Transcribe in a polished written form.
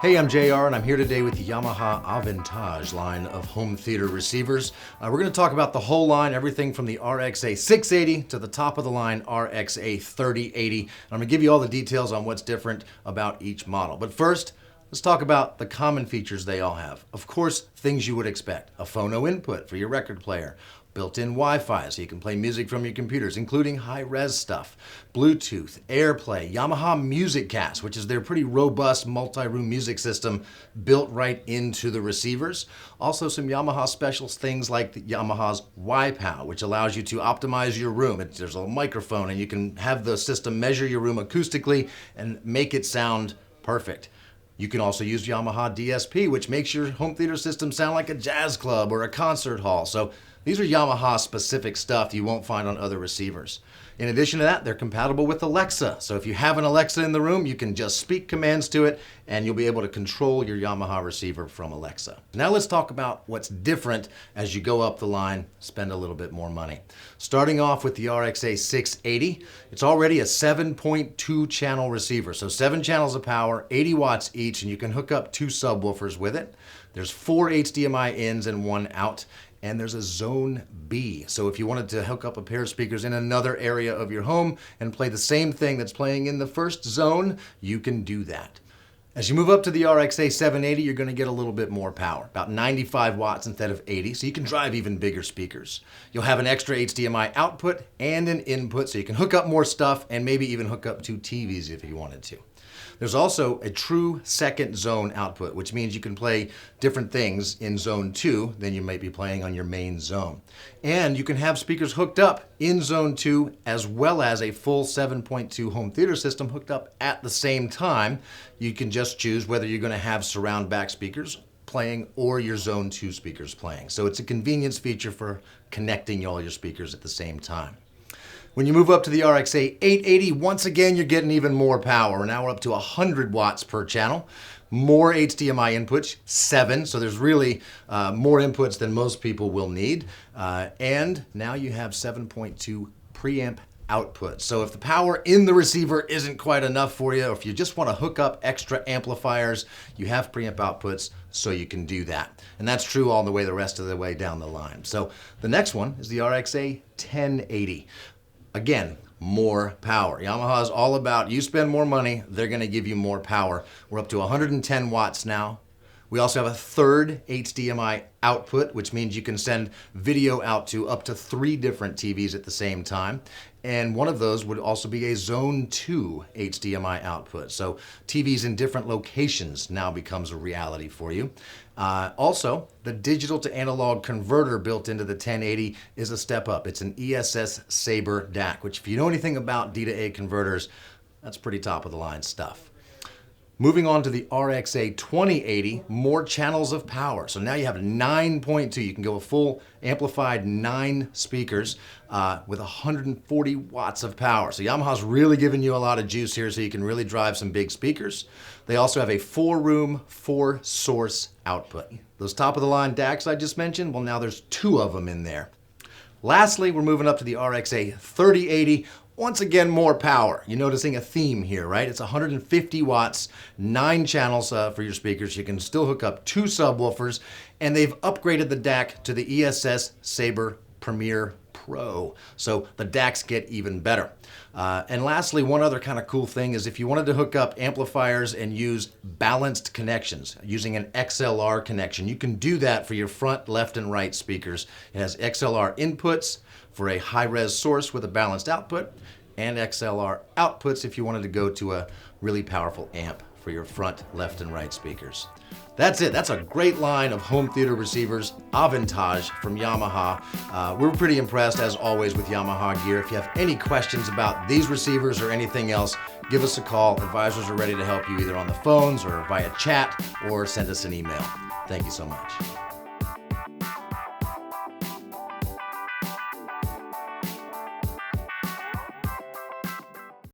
Hey, I'm JR and I'm here today with the Yamaha Aventage line of home theater receivers. We're going to talk about the whole line, everything from the RXA 680 to the top of the line RXA 3080. And I'm going to give you all the details on what's different about each model. But first, let's talk about the common features they all have. Of course, things you would expect. A phono input for your record player. Built-in Wi-Fi so you can play music from your computers, including high-res stuff. Bluetooth, AirPlay, Yamaha Music Cast, which is their pretty robust multi-room music system built right into the receivers. Also some Yamaha specials, things like the Yamaha's Y-Pow, which allows you to optimize your room. There's a microphone and you can have the system measure your room acoustically and make it sound perfect. You can also use Yamaha DSP, which makes your home theater system sound like a jazz club or a concert hall. So these are Yamaha specific stuff you won't find on other receivers. In addition to that, they're compatible with Alexa. So if you have an Alexa in the room, you can just speak commands to it and you'll be able to control your Yamaha receiver from Alexa. Now let's talk about what's different as you go up the line, spend a little bit more money. Starting off with the RXA 680, it's already a 7.2 channel receiver. So 7 channels of power, 80 watts each, and you can hook up 2 subwoofers with it. There's 4 HDMI ins and 1 out. And there's a Zone B. So if you wanted to hook up a pair of speakers in another area of your home and play the same thing that's playing in the first zone, you can do that. As you move up to the RXA 780, you're going to get a little bit more power, about 95 watts instead of 80, so you can drive even bigger speakers. You'll have an extra HDMI output and an input, so you can hook up more stuff and maybe even hook up 2 TVs if you wanted to. There's also a true second zone output, which means you can play different things in zone 2 than you might be playing on your main zone. And you can have speakers hooked up in zone 2 as well as a full 7.2 home theater system hooked up at the same time. You can just choose whether you're going to have surround back speakers playing or your zone 2 speakers playing. So it's a convenience feature for connecting all your speakers at the same time. When you move up to the RXA 880, once again, you're getting even more power. Now we're up to 100 watts per channel. More HDMI inputs, 7, so there's really more inputs than most people will need. And now you have 7.2 preamp output. So if the power in the receiver isn't quite enough for you, or if you just want to hook up extra amplifiers, you have preamp outputs so you can do that. And that's true all the way the rest of the way down the line. So the next one is the RXA 1080. Again, more power. Yamaha is all about you spend more money, they're going to give you more power. We're up to 110 watts now. We also have a third HDMI output, which means you can send video out to up to 3 different TVs at the same time. And one of those would also be a Zone 2 HDMI output. So TVs in different locations now becomes a reality for you. Also, the digital to analog converter built into the 1080 is a step up. It's an ESS SABRE DAC, which if you know anything about D to A converters, that's pretty top of the line stuff. Moving on to the RXA 2080, more channels of power. So now you have 9.2. You can go a full amplified 9 speakers with 140 watts of power. So Yamaha's really giving you a lot of juice here so you can really drive some big speakers. They also have a 4-room, 4-source output. Those top of the line DACs I just mentioned, well now there's 2 of them in there. Lastly, we're moving up to the RXA 3080. Once again, more power. You're noticing a theme here, right? It's 150 watts, 9 channels for your speakers. You can still hook up 2 subwoofers, and they've upgraded the DAC to the ESS SABRE Premier Pro. So the DACs get even better. And lastly, one other kind of cool thing is if you wanted to hook up amplifiers and use balanced connections, using an XLR connection, you can do that for your front, left, and right speakers. It has XLR inputs for a high-res source with a balanced output, and XLR outputs if you wanted to go to a really powerful amp for your front, left, and right speakers. That's it. That's a great line of home theater receivers, Aventage from Yamaha. We're pretty impressed, as always, with Yamaha gear. If you have any questions about these receivers or anything else, give us a call. Advisors are ready to help you either on the phones or via chat or send us an email. Thank you so much.